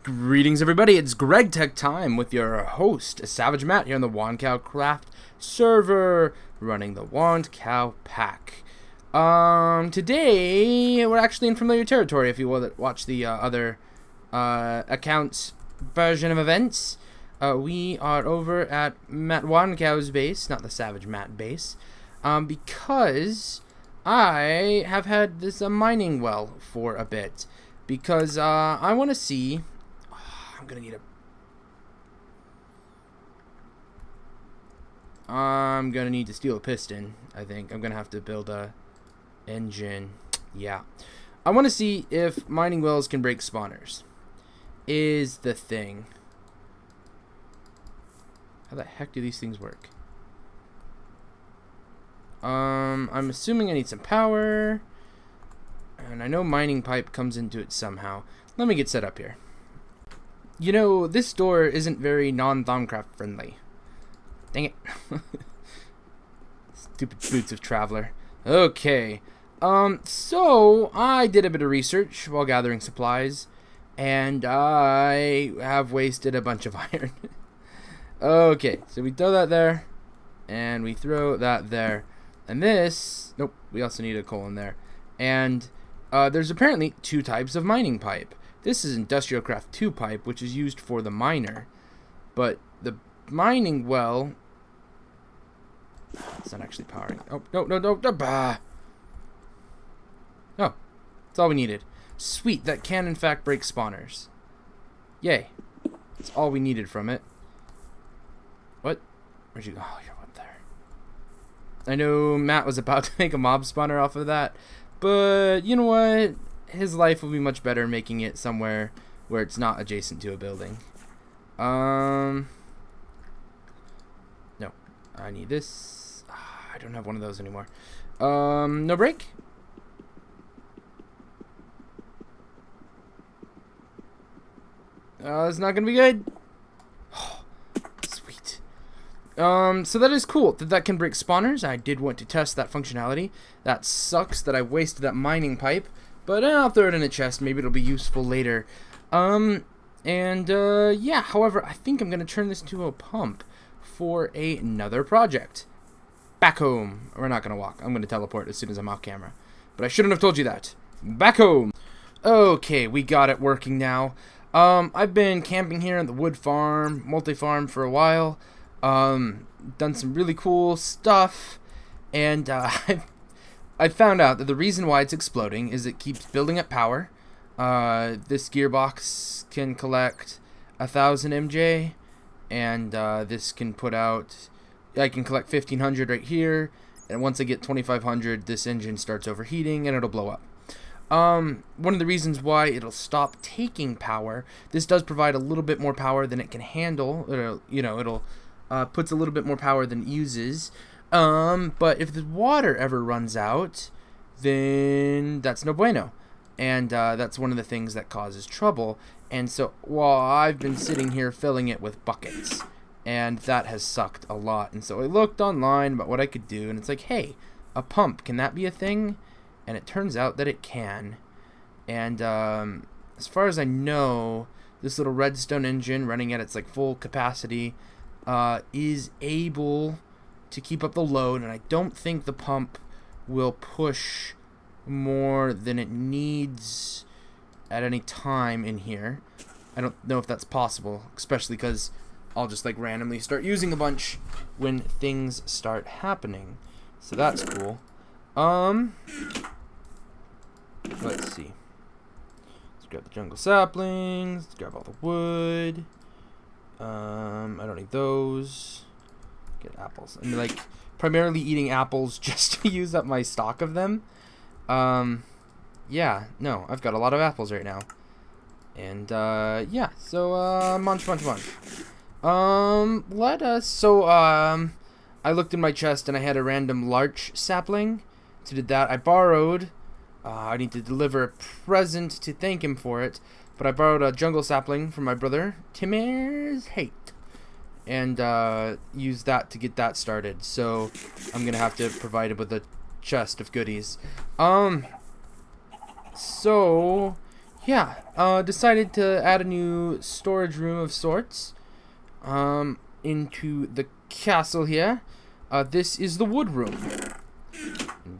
Greetings, everybody. It's GregTech time with your host, Savage Matt, here on the Wandcow Craft server, running the Wandcow pack. Today we're actually in familiar territory. If you will watch the other accounts version of events, we are over at mattwandcow's base, not the Savage Matt base, because I have had this mining well for a bit. Because I want to see. I'm gonna need to steal a piston. I think I'm gonna have to build a engine. Yeah, I want to see if mining wells can break spawners. Is the thing. How the heck do these things work? I'm assuming I need some power. And I know mining pipe comes into it somehow. Let me get set up here. You know, this door isn't very non-Thaumcraft friendly. Dang it. Stupid boots of traveler. Okay. So I did a bit of research while gathering supplies, and I have wasted a bunch of iron. Okay, so we throw that there, and we throw that there. And this, nope, we also need a coal in there. And there's apparently two types of mining pipe. This is Industrial Craft 2 pipe, which is used for the miner. But the mining well... It's not actually powering. Oh, no, bah! Oh, that's all we needed. Sweet, that can in fact break spawners. Yay. That's all we needed from it. What? Where'd you go? Oh, you're up there. I know Matt was about to make a mob spawner off of that. But, you know what? His life will be much better making it somewhere where it's not adjacent to a building. No. I need this. I don't have one of those anymore. No break? It's not gonna be good. Sweet. So that is cool that can break spawners. I did want to test that functionality. That sucks that I wasted that mining pipe, but I'll throw it in a chest. Maybe it'll be useful later. Yeah, however, I think I'm going to turn this into a pump for another project. Back home. We're not going to walk. I'm going to teleport as soon as I'm off camera. But I shouldn't have told you that. Back home. Okay, we got it working now. I've been camping here in the wood farm, multi-farm for a while. Done some really cool stuff, and I found out that the reason why it's exploding is it keeps building up power. This gearbox can collect 1,000 MJ, and this can put out, I can collect 1,500 right here, and once I get 2,500, this engine starts overheating and it'll blow up. One of the reasons why it'll stop taking power, this does provide a little bit more power than it can handle. It'll puts a little bit more power than it uses. But if the water ever runs out, then that's no bueno. And that's one of the things that causes trouble. And so while I've been sitting here filling it with buckets, and that has sucked a lot. And so I looked online about what I could do, and it's like, hey, a pump, can that be a thing? And it turns out that it can. And as far as I know, this little redstone engine running at its like full capacity is able to keep up the load, and I don't think the pump will push more than it needs at any time in here. I don't know if that's possible, especially because I'll just like randomly start using a bunch when things start happening. So that's cool. Let's see. Let's grab the jungle saplings. Let's grab all the wood. I don't need those. Get apples. I'm like primarily eating apples just to use up my stock of them. Yeah, no, I've got a lot of apples right now. And yeah, so munch. I looked in my chest and I had a random larch sapling. So did that. I borrowed. I need to deliver a present to thank him for it. But I borrowed a jungle sapling from my brother, Timir's Hate, and used that to get that started. So I'm gonna have to provide him with a chest of goodies. So yeah, decided to add a new storage room of sorts into the castle here. This is the wood room.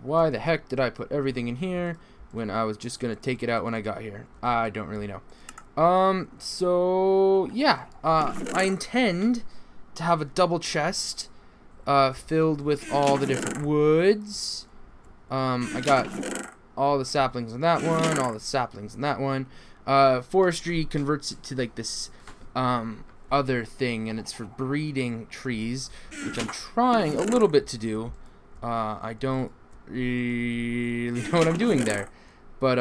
Why the heck did I put everything in here when I was just gonna take it out when I got here? I don't really know. So yeah, I intend to have a double chest filled with all the different woods. I got all the saplings in that one, all the saplings in that one. Forestry converts it to like this other thing, and it's for breeding trees, which I'm trying a little bit to do. I don't really know what I'm doing there, but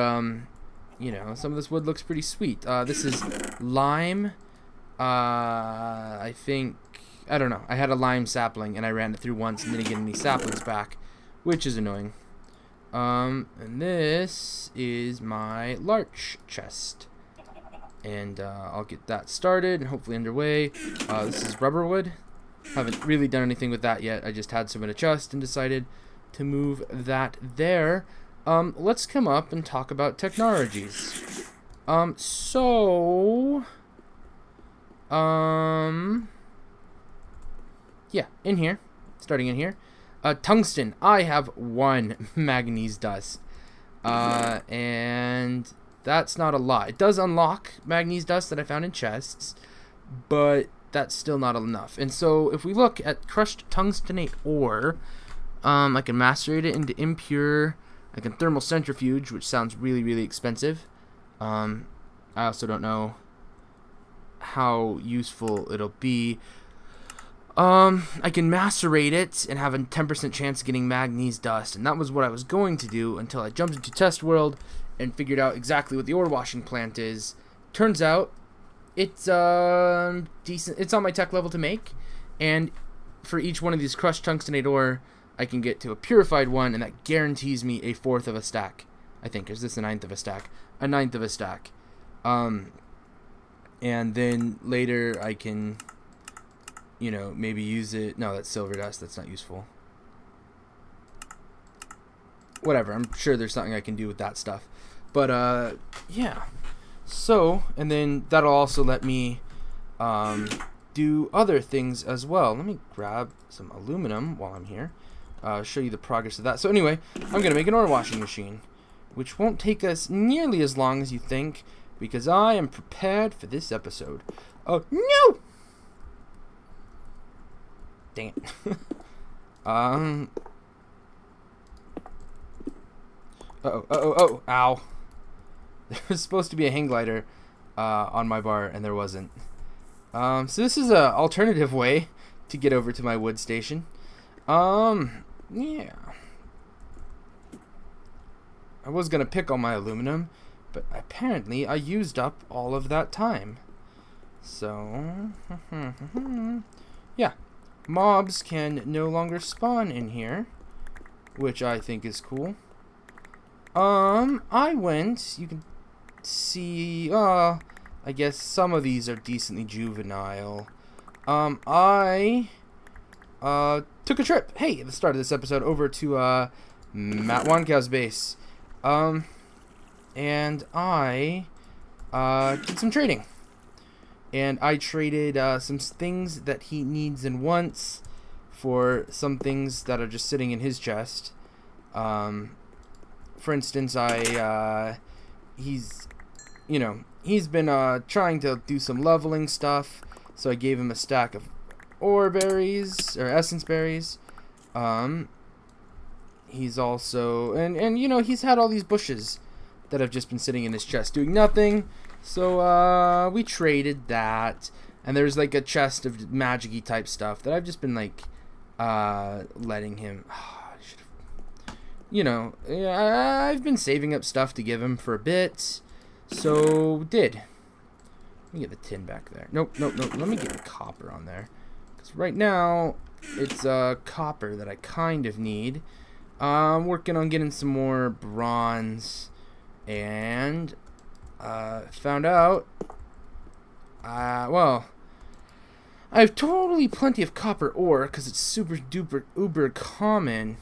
you know, some of this wood looks pretty sweet. This is lime. I think, I don't know, I had a lime sapling and I ran it through once and didn't get any saplings back, which is annoying. And this is my larch chest, and I'll get that started and hopefully underway. This is rubber wood. Haven't really done anything with that yet. I just had some in a chest and decided to move that there. Let's come up and talk about technologies. Yeah, in here, starting in here. Tungsten. I have 1 manganese dust. And that's not a lot. It does unlock manganese dust that I found in chests, but that's still not enough. And so if we look at crushed tungstenate ore, I can macerate it into impure. I can thermal centrifuge, which sounds really, really expensive. I also don't know how useful it'll be. I can macerate it and have a 10% chance of getting manganese dust, and that was what I was going to do until I jumped into Test World and figured out exactly what the ore washing plant is. Turns out it's decent. It's on my tech level to make, and for each one of these crushed tungstenate ore, I can get to a purified one, and that guarantees me a 1/4 of a stack. I think, is this a 1/9 of a stack? A 1/9 of a stack. And then later I can, you know, maybe use it. No, that's silver dust. That's not useful. Whatever. I'm sure there's something I can do with that stuff. But, yeah. So, and then that'll also let me do other things as well. Let me grab some aluminum while I'm here. Show you the progress of that. So anyway, I'm going to make an ore washing machine, which won't take us nearly as long as you think, because I am prepared for this episode. Oh, no! Dang it. Ow. There was supposed to be a hang glider on my bar, and there wasn't. So this is a alternative way to get over to my wood station. Yeah. I was gonna pick all my aluminum, but apparently I used up all of that time. So, yeah. Mobs can no longer spawn in here, which I think is cool. I went, you can see, I guess some of these are decently juvenile. I took a trip, hey, at the start of this episode, over to, mattwandcow's base. And I, did some trading. And I traded, some things that he needs and wants for some things that are just sitting in his chest. For instance, he's been, trying to do some leveling stuff, so I gave him a stack of ore berries, or essence berries. He's also, and you know, he's had all these bushes that have just been sitting in his chest doing nothing, so, we traded that, and there's, like, a chest of magic-y type stuff that I've just been, like, letting him, you know, I've been saving up stuff to give him for a bit, so did. Let me get the tin back there. Nope, let me get the copper on there, because right now, it's, copper that I kind of need. I'm working on getting some more bronze, and, found out, well, I have totally plenty of copper ore, because it's super duper uber common,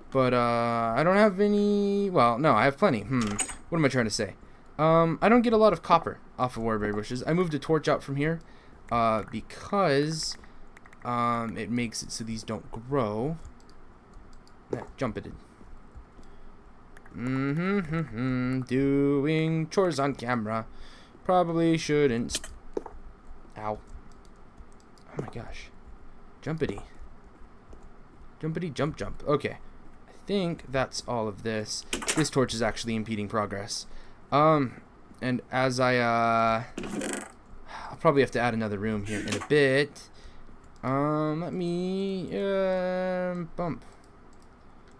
but, I don't have any, well, no, I have plenty, what am I trying to say? I don't get a lot of copper off of warberry bushes. I moved a torch out from here because it makes it so these don't grow. Jump it in. Doing chores on camera. Probably shouldn't. Ow. Oh my gosh. Jumpity. Jumpity jump jump. Okay. I think that's all of this. This torch is actually impeding progress. And as I'll probably have to add another room here in a bit. Let me bump.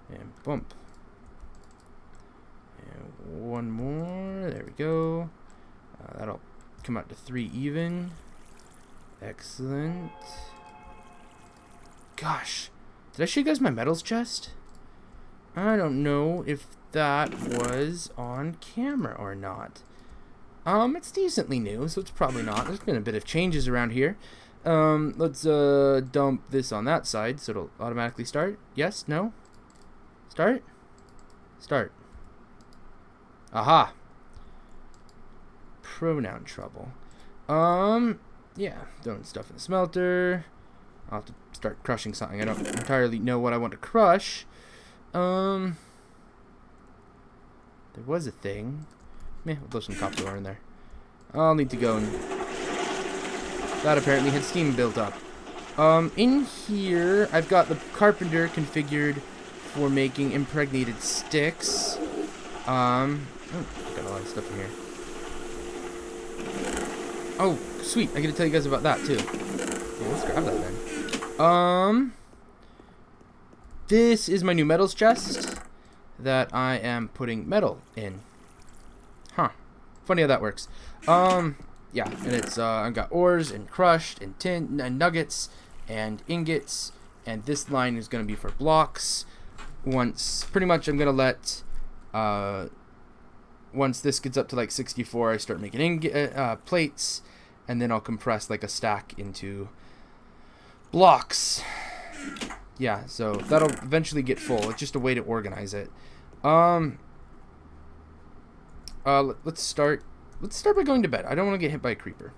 And bump. And one more. There we go. That'll come out to 3 even. Excellent. Gosh. Did I show you guys my metals chest? I don't know if that was on camera or not. It's decently new, so it's probably not. There's been a bit of changes around here. Let's dump this on that side so it'll automatically start. Yes? No? Start? Start. Aha. Pronoun trouble. Yeah, throwing stuff in the smelter. I'll have to start crushing something. I don't entirely know what I want to crush. There was a thing. Meh, we'll throw some copper ore in there. I'll need to go and... That apparently had steam built up. In here, I've got the carpenter configured for making impregnated sticks. Oh, I've got a lot of stuff in here. Oh, sweet. I gotta tell you guys about that, too. Yeah, let's grab that then. This is my new metals chest that I am putting metal in. Huh. Funny how that works. Yeah, and it's, I've got ores and crushed and tin and nuggets and ingots, and this line is gonna be for blocks. Pretty much I'm gonna let, once this gets up to like 64, I start making plates, and then I'll compress like a stack into blocks. Yeah, so that'll eventually get full. It's just a way to organize it. Let's start by going to bed. I don't want to get hit by a creeper.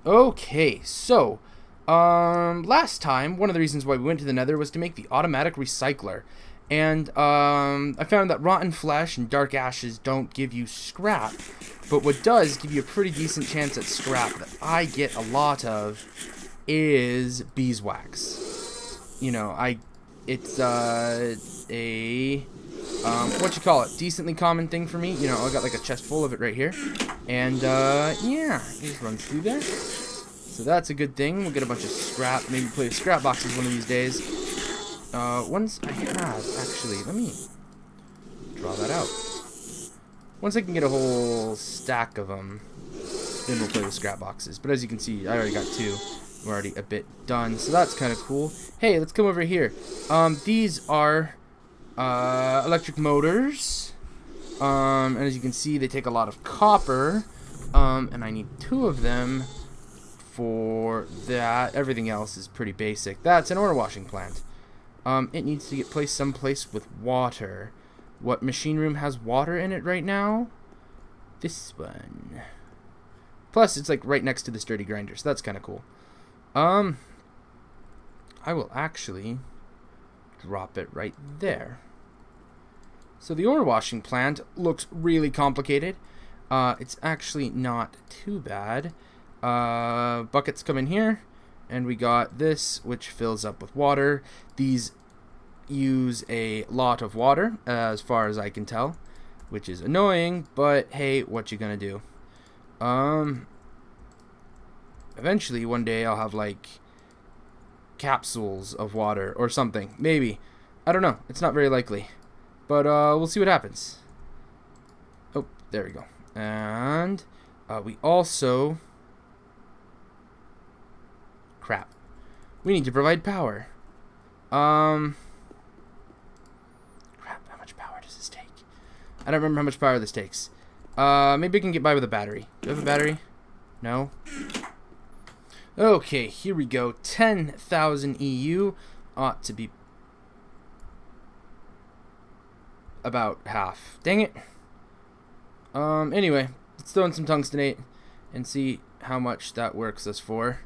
Okay, so last time, one of the reasons why we went to the Nether was to make the automatic recycler. And I found that rotten flesh and dark ashes don't give you scrap, but what does give you a pretty decent chance at scrap that I get a lot of is beeswax. You know, it's decently common thing for me. You know, I got like a chest full of it right here, and yeah, it just runs through there. So that's a good thing. We'll get a bunch of scrap. Maybe play with scrap boxes one of these days. Once I have, actually, let me draw that out. Once I can get a whole stack of them, then we'll play with scrap boxes. But as you can see, I already got 2. We're already a bit done, so that's kind of cool. Hey, let's come over here. These are electric motors. And as you can see, they take a lot of copper. And I need 2 of them for that. Everything else is pretty basic. That's an ore washing plant. It needs to get placed someplace with water. What machine room has water in it right now? This one. Plus, it's like right next to the sturdy grinder, so that's kind of cool. I will actually drop it right there. So the ore washing plant looks really complicated. It's actually not too bad. Buckets come in here, and we got this, which fills up with water. These use a lot of water, as far as I can tell, which is annoying, but hey, what you gonna do? Eventually, one day, I'll have, like, capsules of water or something. Maybe. I don't know. It's not very likely. But, we'll see what happens. Oh, there we go. And, we also... Crap. We need to provide power. Crap, how much power does this take? I don't remember how much power this takes. Maybe I can get by with a battery. Do you have a battery? No? Okay, here we go. 10,000 EU ought to be about half. Dang it. Anyway, let's throw in some tungstenate and see how much that works us for.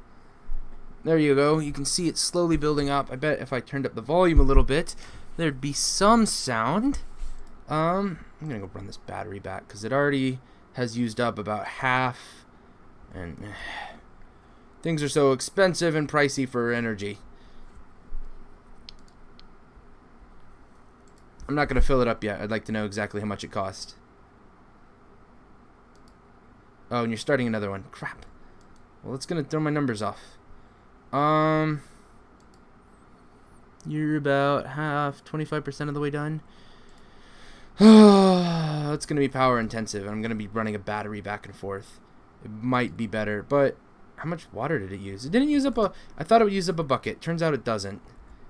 There you go. You can see it slowly building up. I bet if I turned up the volume a little bit, there'd be some sound. I'm gonna go run this battery back because it already has used up about half, and things are so expensive and pricey for energy. I'm not gonna fill it up yet. I'd like to know exactly how much it cost. Oh, and you're starting another one. Crap. Well, it's gonna throw my numbers off. You're about half, 25% of the way done. It's gonna be power intensive, and I'm gonna be running a battery back and forth. It might be better, but how much water did it use? It didn't use up a... I thought it would use up a bucket. Turns out it doesn't.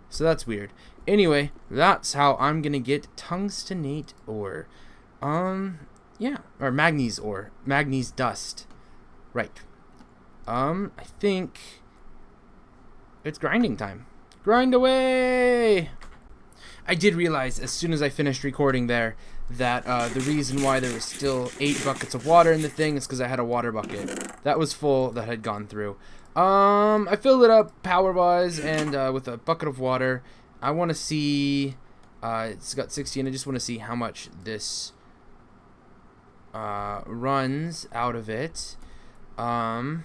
So that's weird. Anyway, that's how I'm gonna get tungstenate ore. Yeah, or manganese ore. Manganese dust. Right. I think it's grinding time. Grind away! I did realize as soon as I finished recording there that the reason why there was still 8 buckets of water in the thing is because I had a water bucket that was full that had gone through. I filled it up power-wise and with a bucket of water. I want to see... it's got 60 and I just want to see how much this runs out of it. And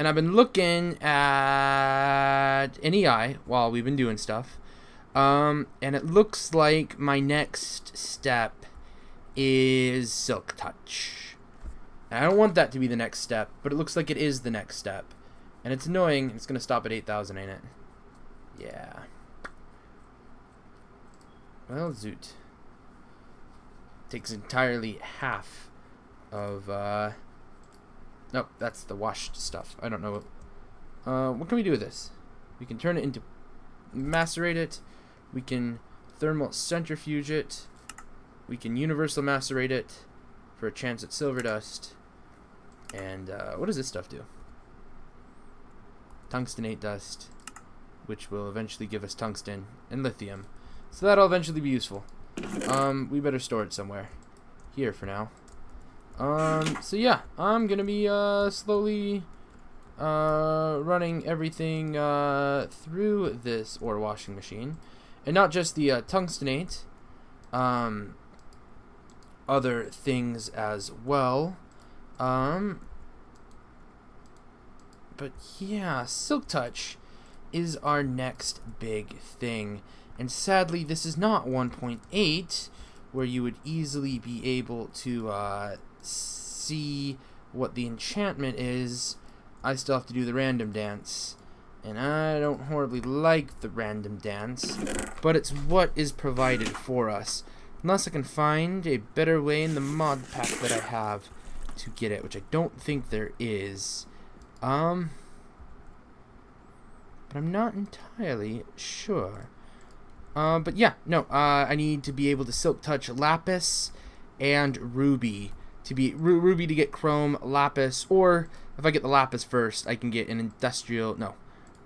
I've been looking at NEI while we've been doing stuff. And it looks like my next step is Silk Touch. And I don't want that to be the next step, but it looks like it is the next step. And it's annoying. It's going to stop at 8,000, ain't it? Yeah. Well, zoot. Takes entirely half of, nope, that's the washed stuff. I don't know. What can we do with this? We can turn it into... macerate it. We can thermal centrifuge it. We can universal macerate it for a chance at silver dust. And what does this stuff do? Tungstenate dust, which will eventually give us tungsten and lithium. So that'll eventually be useful. We better store it somewhere. Here for now. So yeah, I'm gonna be slowly running everything through this ore washing machine, and not just the tungstenate, other things as well. But yeah, Silk Touch is our next big thing, and sadly this is not 1.8 where you would easily be able to see what the enchantment is. I still have to do the random dance, and I don't horribly like the random dance, but it's what is provided for us, unless I can find a better way in the mod pack that I have to get it, which I don't think there is. But I'm not entirely sure. But yeah, no, I need to be able to Silk Touch Lapis and Ruby to be Ruby to get Chrome, Lapis, or if I get the Lapis first, I can get an industrial, no,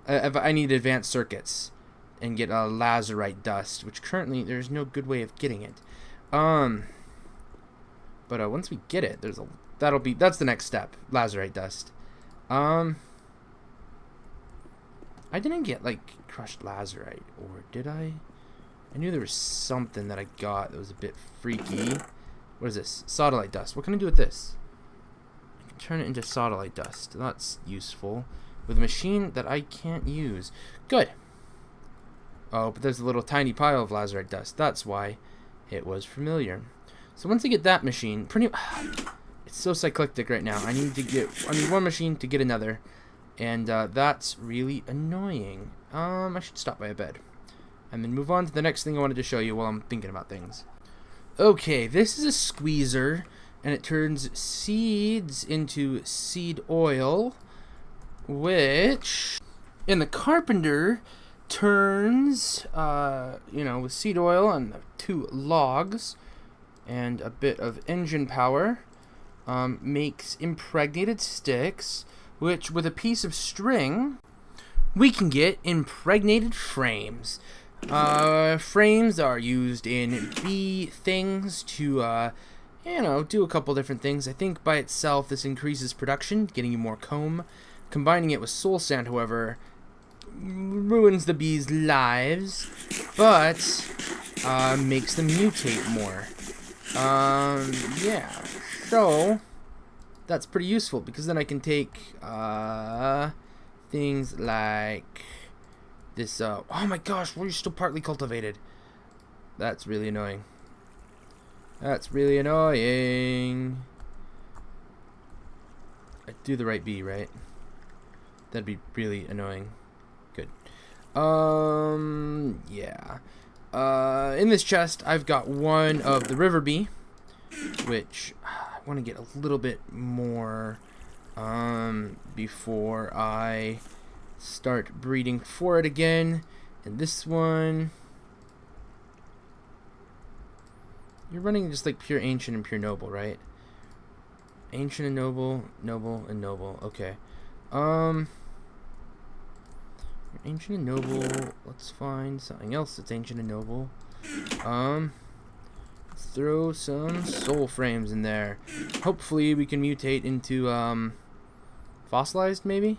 if I need advanced circuits and get a lazurite dust, which currently there's no good way of getting it. But once we get it, that's the next step, lazurite dust. I didn't get, like, crushed lazurite, or did I? I knew there was something that I got that was a bit freaky. What is this? Sodalite dust. What can I do with this? I can turn it into sodalite dust. That's useful. With a machine that I can't use. Good. Oh, but there's a little tiny pile of lazurite dust. That's why it was familiar. So once I get that machine, it's so cyclic right now. I need one machine to get another. And that's really annoying. I should stop by a bed. And then move on to the next thing I wanted to show you while I'm thinking about things. Okay, this is a squeezer, and it turns seeds into seed oil, which in the carpenter turns, with seed oil and 2 logs and a bit of engine power, makes impregnated sticks, which with a piece of string, we can get impregnated frames. Frames are used in bee things to, you know, do a couple different things. I think by itself this increases production, getting you more comb. Combining it with soul sand, however, ruins the bees' lives, but makes them mutate more. Yeah, so that's pretty useful because then I can take things like this. Oh my gosh, we're still partly cultivated. That's really annoying. That's really annoying. I do the right bee, right? That'd be really annoying. Good. Yeah. In this chest, I've got one of the river bee, which I want to get a little bit more before I start breeding for it again. And this one, you're running just like pure ancient and pure noble, right? Ancient and noble, noble and noble. Okay. Ancient and noble. Let's find something else that's ancient and noble. Let's throw some soul frames in there. Hopefully we can mutate into fossilized, maybe.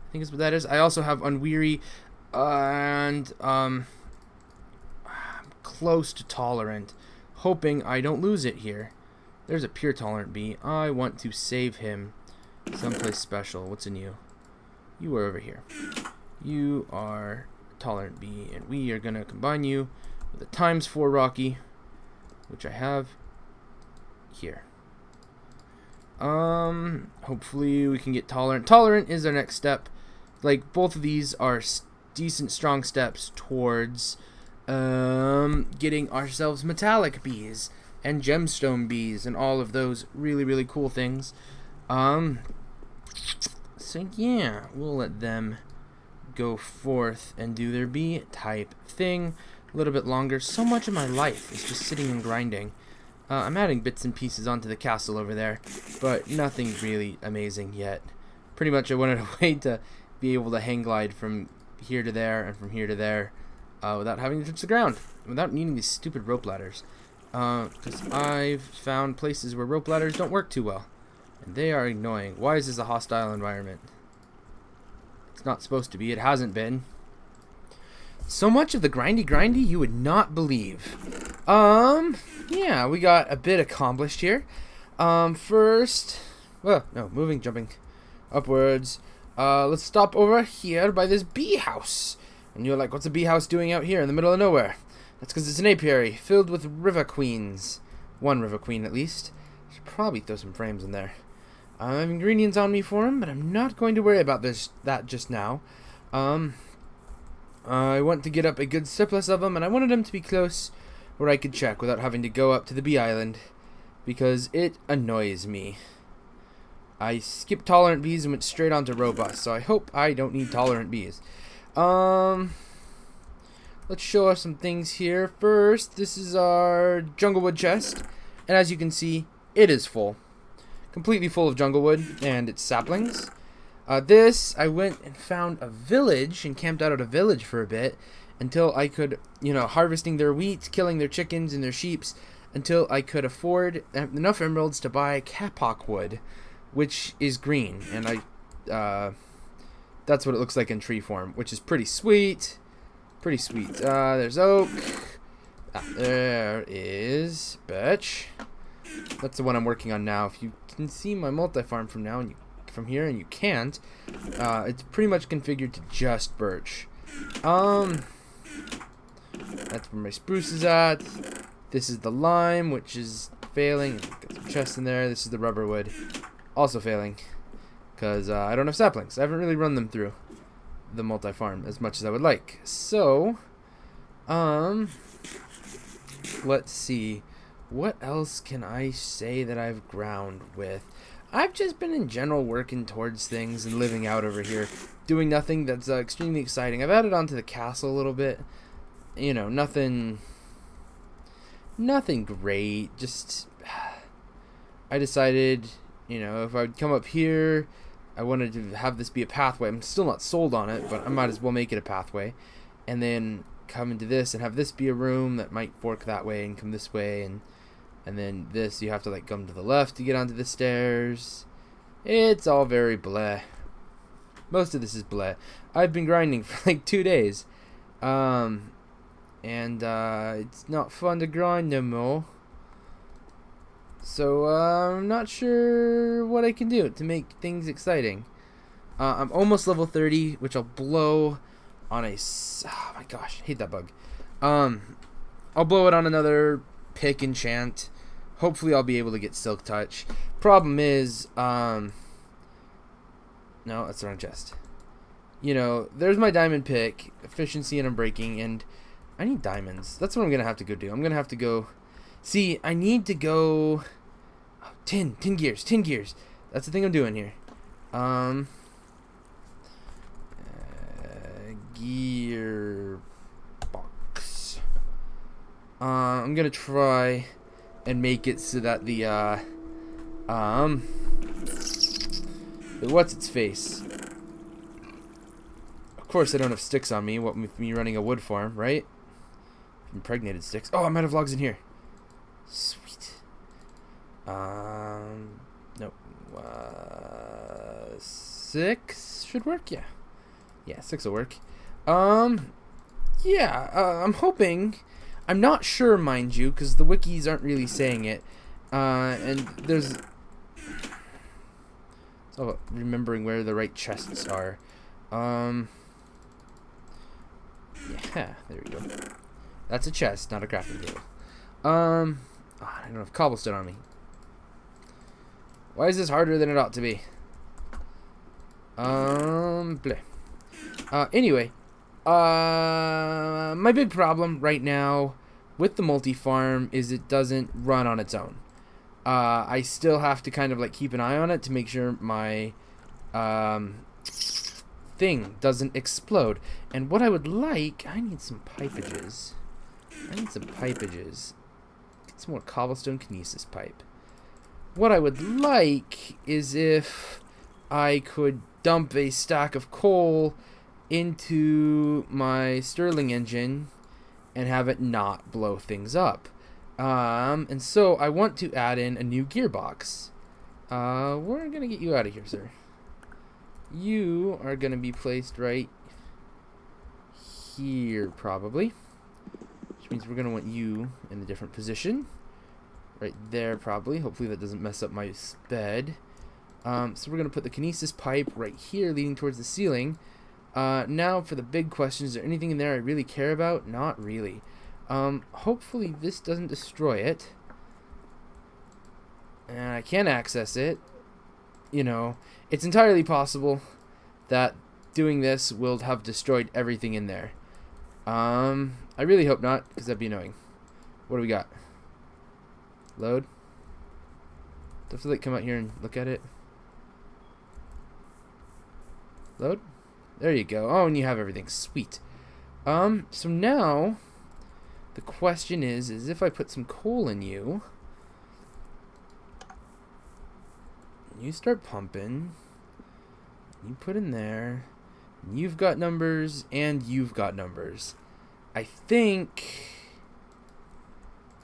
I think that's what that is. I also have unweary and close to tolerant, hoping I don't lose it here. There's a pure tolerant bee. I want to save him someplace special. What's in you? You are over here. You are tolerant bee, and we are gonna combine you with a ×4 Rocky, which I have here. Hopefully we can get tolerant. Tolerant is our next step. Like, both of these are decent, strong steps towards getting ourselves metallic bees and gemstone bees and all of those really, really cool things. So yeah, we'll let them go forth and do their bee type thing a little bit longer. So much of my life is just sitting and grinding. I'm adding bits and pieces onto the castle over there, but nothing really amazing yet. Pretty much I wanted a way to be able to hang glide from here to there and from here to there without having to touch the ground, without needing these stupid rope ladders. Because I've found places where rope ladders don't work too well, and they are annoying. Why is this a hostile environment? It's not supposed to be. It hasn't been. So much of the grindy you would not believe. Yeah, we got a bit accomplished here. First, well, no, moving, jumping upwards. Let's stop over here by this bee house. And you're like, what's a bee house doing out here in the middle of nowhere? That's because it's an apiary filled with river queens. One river queen, at least. Should probably throw some frames in there. I have ingredients on me for them, but I'm not going to worry about that just now. I want to get up a good surplus of them, and I wanted them to be close where I could check without having to go up to the bee island, because it annoys me. I skipped tolerant bees and went straight on to robust, so I hope I don't need tolerant bees. Let's show us some things here. First, this is our junglewood chest, and as you can see, it is full. Completely full of junglewood and its saplings. This, I went and found a village and camped out at a village for a bit until I could, harvesting their wheat, killing their chickens and their sheeps, until I could afford enough emeralds to buy kapok wood, which is green, and that's what it looks like in tree form, which is pretty sweet. Pretty sweet. There's oak. There is birch. That's the one I'm working on now. If you can see my multi-farm from now and from here, and you can't, it's pretty much configured to just birch. That's where my spruce is at. This is the lime, which is failing. Got some chests in there. This is the rubber wood, also failing, because I don't have saplings. I haven't really run them through the multi-farm as much as I would like. So, let's see. What else can I say that I've ground with? I've just been in general working towards things and living out over here, doing nothing that's extremely exciting. I've added on to the castle a little bit. Nothing great. Just, I decided, if I would come up here, I wanted to have this be a pathway. I'm still not sold on it, but I might as well make it a pathway. And then come into this and have this be a room that might fork that way and come this way. And And then this, you have to like come to the left to get onto the stairs. It's all very bleh. Most of this is bleh. I've been grinding for like 2 days. And it's not fun to grind no more. So I'm not sure what I can do to make things exciting. I'm almost level 30, which I'll blow on a... Oh my gosh, I hate that bug. I'll blow it on another pick enchant. Hopefully I'll be able to get Silk Touch. Problem is, no, that's the wrong chest. You know, there's my diamond pick, efficiency and unbreaking, and I need diamonds. That's what I'm going to have to go do. I'm going to have to go... See, I need to go... Oh, 10 gears. That's the thing I'm doing here. Gear box. I'm going to try and make it so that the, what's its face? Of course I don't have sticks on me, what with me running a wood farm, right? Impregnated sticks. Oh, I'm out of logs in here. Sweet. Nope. 6 should work, yeah. Yeah, 6 will work. Yeah, I'm hoping... I'm not sure, mind you, because the wikis aren't really saying it. And there's... It's all about remembering where the right chests are. Yeah, there we go. That's a chest, not a crafting table. I don't have cobblestone on me. Why is this harder than it ought to be? Bleh. Anyway, my big problem right now with the multi-farm is it doesn't run on its own. I still have to kind of like keep an eye on it to make sure my thing doesn't explode. And what I would like, I need some pipages. Get some more cobblestone kinesis pipe. What I would like is if I could dump a stack of coal into my Stirling engine and have it not blow things up. And so I want to add in a new gearbox. We're gonna get you out of here, sir. You are gonna be placed right here, probably. Which means we're gonna want you in a different position. Right there, probably. Hopefully that doesn't mess up my bed. So we're gonna put the kinesis pipe right here, leading towards the ceiling. Now for the big question, is there anything in there I really care about? Not really. Hopefully this doesn't destroy it. And I can access it. You know, it's entirely possible that doing this will have destroyed everything in there. I really hope not, because that'd be annoying. What do we got? Load? Do I have to like come out here and look at it? Load? There you go. Oh, and you have everything. Sweet. So now the question is if I put some coal in you, you start pumping, you put in there, you've got numbers, and you've got numbers. I think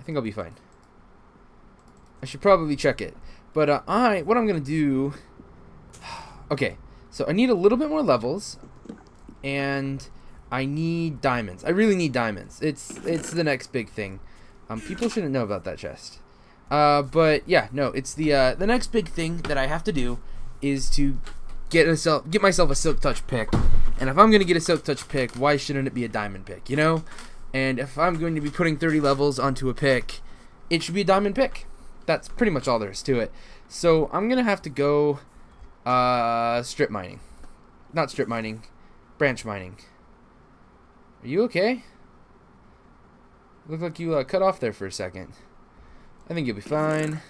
I'll be fine. I should probably check it. But what I'm gonna do, okay, so I need a little bit more levels, and I need diamonds. I really need diamonds. It's the next big thing. People shouldn't know about that chest. But yeah, no, it's the next big thing that I have to do is to get myself a Silk Touch pick. And if I'm gonna get a Silk Touch pick, why shouldn't it be a diamond pick, you know? And if I'm going to be putting 30 levels onto a pick, it should be a diamond pick. That's pretty much all there is to it. So I'm gonna have to go strip mining. Not strip mining, branch mining. Are you okay? Look like you cut off there for a second. I think you'll be fine.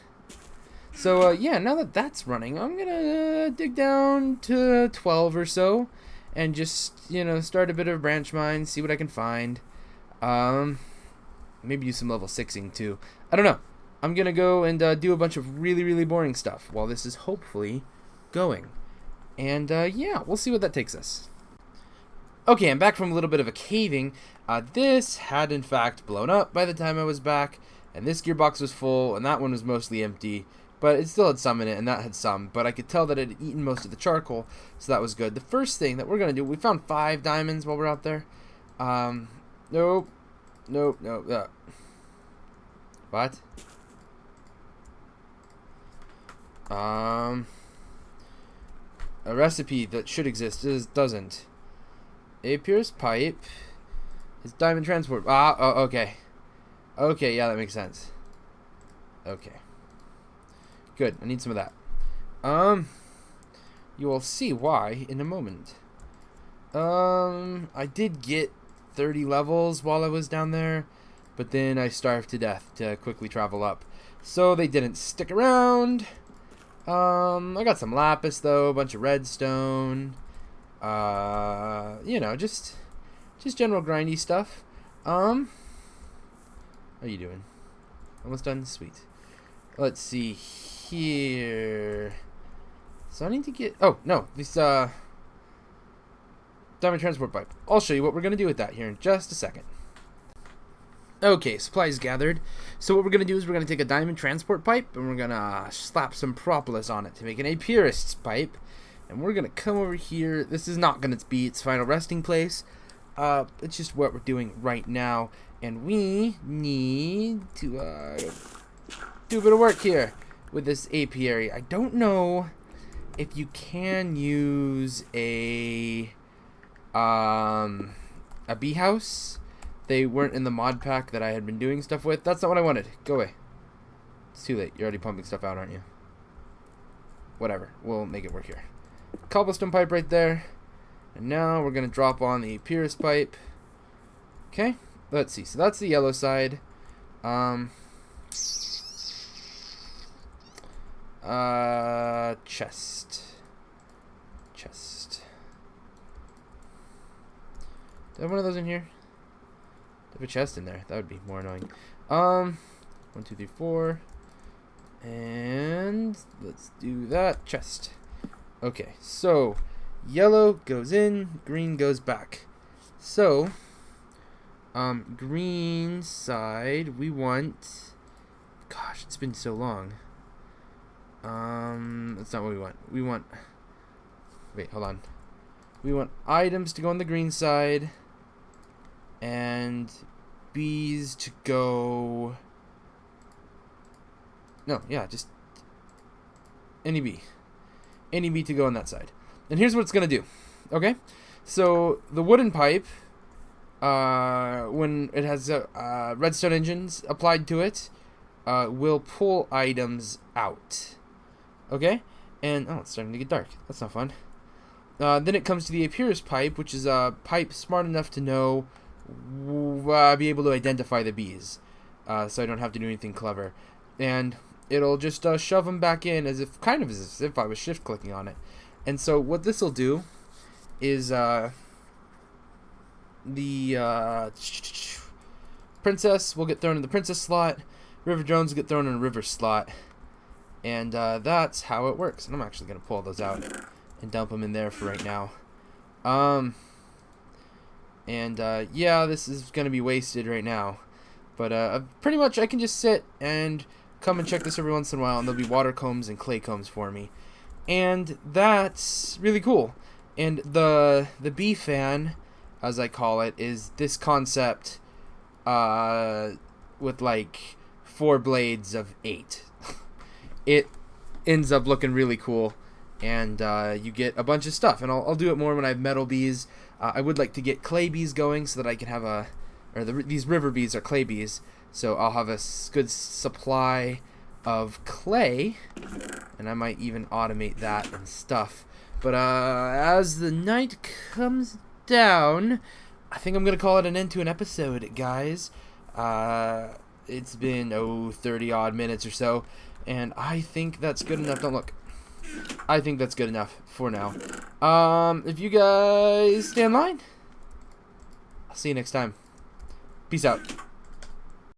So yeah, now that that's running, I'm gonna dig down to 12 or so and just, you know, start a bit of a branch mine, see what I can find. Maybe do some level 6ing too. I don't know. I'm gonna go and do a bunch of really, really boring stuff while this is hopefully going. And yeah, we'll see what that takes us. Okay, I'm back from a little bit of a caving. This had in fact blown up by the time I was back. and this gearbox was full, and that one was mostly empty, but it still had some in it, and that had some, but I could tell that it had eaten most of the charcoal, so that was good. The first thing that we're going to do, we found 5 diamonds while we're out there. Nope. What? A recipe that should exist doesn't. A pierced pipe is diamond transport. Okay. Okay, yeah, that makes sense. Okay. Good, I need some of that. You will see why in a moment. I did get 30 levels while I was down there, but then I starved to death to quickly travel up. So they didn't stick around. I got some lapis though, a bunch of redstone. You know, just general grindy stuff. How are you doing? Almost done? Sweet. Let's see here. So I need to get... Oh, no. This, diamond transport pipe. I'll show you what we're going to do with that here in just a second. Okay, supplies gathered. So what we're going to do is we're going to take a diamond transport pipe and we're going to slap some propolis on it to make an apiarist's pipe. And we're going to come over here. This is not going to be its final resting place. It's just what we're doing right now. And we need to do a bit of work here with this apiary. I don't know if you can use a bee house. They weren't in the mod pack that I had been doing stuff with. That's not what I wanted. Go away. It's too late. You're already pumping stuff out, aren't you? Whatever. We'll make it work here. Cobblestone pipe right there. And now we're going to drop on the pierced pipe. Okay. Let's see. So that's the yellow side. Chest. Do I have one of those in here? Do I have a chest in there? That would be more annoying. 1, 2, 3, 4. And let's do that. Chest. Okay, so yellow goes in, green goes back. So, green side, we want... Gosh, it's been so long. That's not what we want. We want... Wait, hold on. We want items to go on the green side, and bees to go... No, yeah, just any bee. Any bee to go on that side. And here's what it's going to do. Okay? So, the wooden pipe, when it has redstone engines applied to it, will pull items out. Okay? And, oh, it's starting to get dark. That's not fun. Then it comes to the apiarist pipe, which is a pipe smart enough to know, be able to identify the bees. So I don't have to do anything clever. And it'll just shove them back in as if I was shift clicking on it. And so what this will do is the princess will get thrown in the princess slot, river drones will get thrown in a river slot, and that's how it works. And I'm actually going to pull those out and dump them in there for right now. Yeah, this is going to be wasted right now, but pretty much I can just sit and come and check this every once in a while, and there'll be water combs and clay combs for me, and that's really cool. And the bee fan, as I call it, is this concept with like 4 blades of 8. It ends up looking really cool, and you get a bunch of stuff, and I'll do it more when I have metal bees. I would like to get clay bees going so that I can have these river bees are clay bees, so I'll have a good supply of clay, and I might even automate that and stuff. But as the night comes down, I think I'm going to call it an end to an episode, guys. It's been, 30 odd minutes or so, and I think that's good enough. Don't look. I think that's good enough for now. If you guys stay in line, I'll see you next time. Peace out.